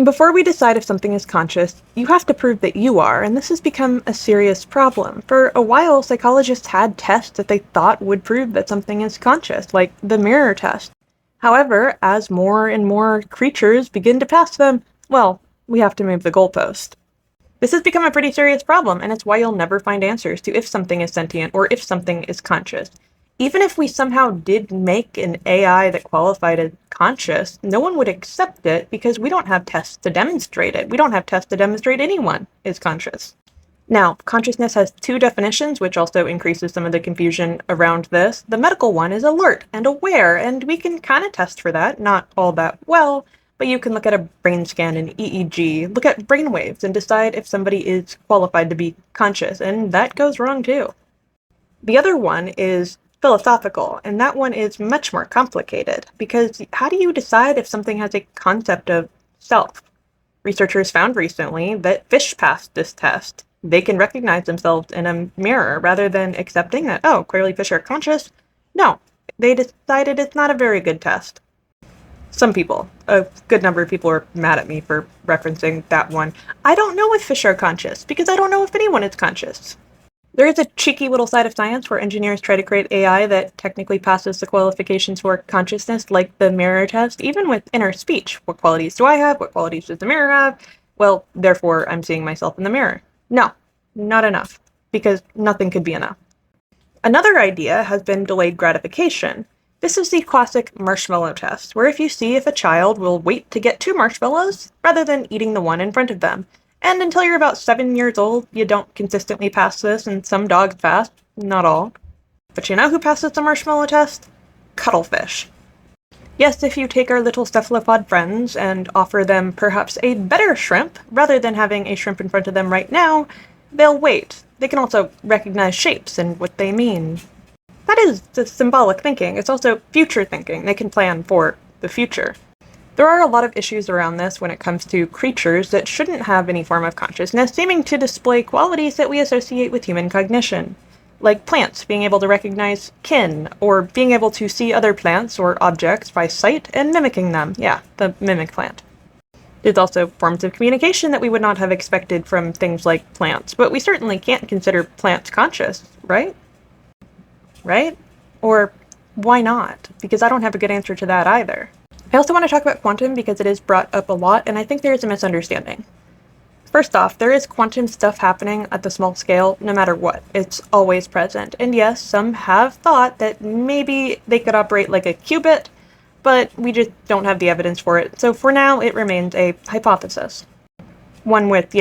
Before we decide if something is conscious, you have to prove that you are, and this has become a serious problem. For a while, psychologists had tests that they thought would prove that something is conscious, like the mirror test. However, as more and more creatures begin to pass them, well, we have to move the goalpost. This has become a pretty serious problem, and it's why you'll never find answers to if something is sentient or if something is conscious. Even if we somehow did make an AI that qualified as conscious, no one would accept it because we don't have tests to demonstrate it. We don't have tests to demonstrate anyone is conscious. Now, consciousness has two definitions, which also increases some of the confusion around this. The medical one is alert and aware, and we can kind of test for that, not all that well, but you can look at a brain scan and EEG, look at brain waves, and decide if somebody is qualified to be conscious, and that goes wrong too. The other one is philosophical, and that one is much more complicated, because how do you decide if something has a concept of self? Researchers found recently that fish passed this test. They can recognize themselves in a mirror rather than accepting that, oh, clearly fish are conscious. No, they decided it's not a very good test. Some people, a good number of people are mad at me for referencing that one. I don't know if fish are conscious, because I don't know if anyone is conscious. There is a cheeky little side of science where engineers try to create AI that technically passes the qualifications for consciousness, like the mirror test, even with inner speech. What qualities do I have? What qualities does the mirror have? Well, therefore, I'm seeing myself in the mirror. No, not enough, because nothing could be enough. Another idea has been delayed gratification. This is the classic marshmallow test, where if you see if a child will wait to get two marshmallows rather than eating the one in front of them. And until you're about 7 years old, you don't consistently pass this, and some dogs pass, not all. But you know who passes the marshmallow test? Cuttlefish. Yes, if you take our little cephalopod friends and offer them perhaps a better shrimp, rather than having a shrimp in front of them right now, they'll wait. They can also recognize shapes and what they mean. That is the symbolic thinking. It's also future thinking. They can plan for the future. There are a lot of issues around this when it comes to creatures that shouldn't have any form of consciousness, seeming to display qualities that we associate with human cognition. Like plants being able to recognize kin, or being able to see other plants or objects by sight and mimicking them. Yeah, the mimic plant. There's also forms of communication that we would not have expected from things like plants, but we certainly can't consider plants conscious, right? Right? Or why not? Because I don't have a good answer to that either. I also want to talk about quantum because it is brought up a lot, and I think there is a misunderstanding. First off, there is quantum stuff happening at the small scale no matter what. It's always present. And yes, some have thought that maybe they could operate like a qubit, but we just don't have the evidence for it. So for now, it remains a hypothesis. One with,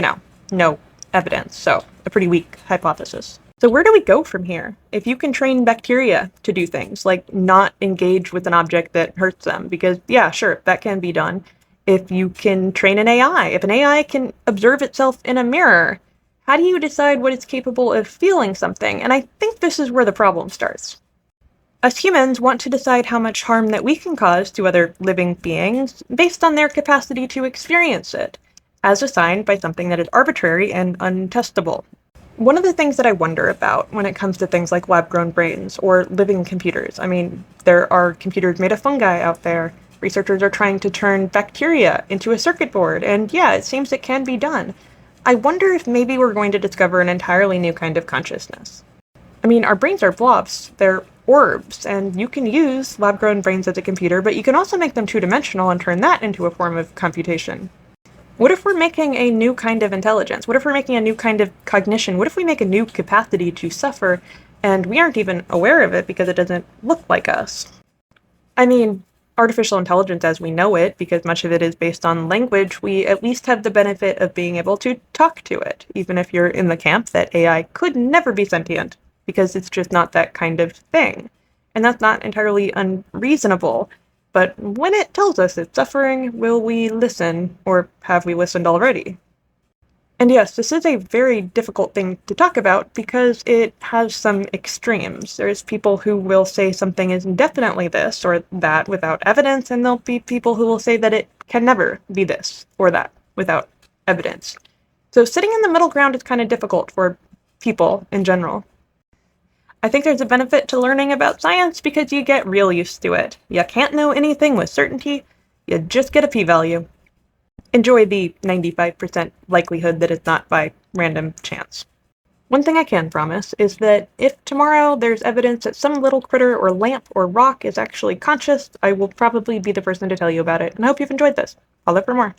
no evidence, so a pretty weak hypothesis. So where do we go from here? If you can train bacteria to do things, like not engage with an object that hurts them, because yeah, sure, that can be done. If you can train an AI, if an AI can observe itself in a mirror, how do you decide what it's capable of feeling something? And I think this is where the problem starts. Us humans want to decide how much harm that we can cause to other living beings based on their capacity to experience it, as assigned by something that is arbitrary and untestable. One of the things that I wonder about when it comes to things like lab-grown brains or living computers, there are computers made of fungi out there. Researchers are trying to turn bacteria into a circuit board, and yeah, it seems it can be done. I wonder if maybe we're going to discover an entirely new kind of consciousness. Our brains are blobs, they're orbs, and you can use lab-grown brains as a computer, but you can also make them two-dimensional and turn that into a form of computation. What if we're making a new kind of intelligence? What if we're making a new kind of cognition? What if we make a new capacity to suffer, and we aren't even aware of it because it doesn't look like us? Artificial intelligence as we know it, because much of it is based on language, we at least have the benefit of being able to talk to it, even if you're in the camp that AI could never be sentient, because it's just not that kind of thing. And that's not entirely unreasonable. But when it tells us it's suffering, will we listen, or have we listened already? And yes, this is a very difficult thing to talk about because it has some extremes. There's people who will say something is definitely this or that without evidence, and there'll be people who will say that it can never be this or that without evidence. So sitting in the middle ground is kind of difficult for people in general. I think there's a benefit to learning about science because you get real used to it. You can't know anything with certainty, you just get a p-value. enjoy the 95% likelihood that it's not by random chance. One thing I can promise is that if tomorrow there's evidence that some little critter or lamp or rock is actually conscious, I will probably be the person to tell you about it, and I hope you've enjoyed this. I'll look for more.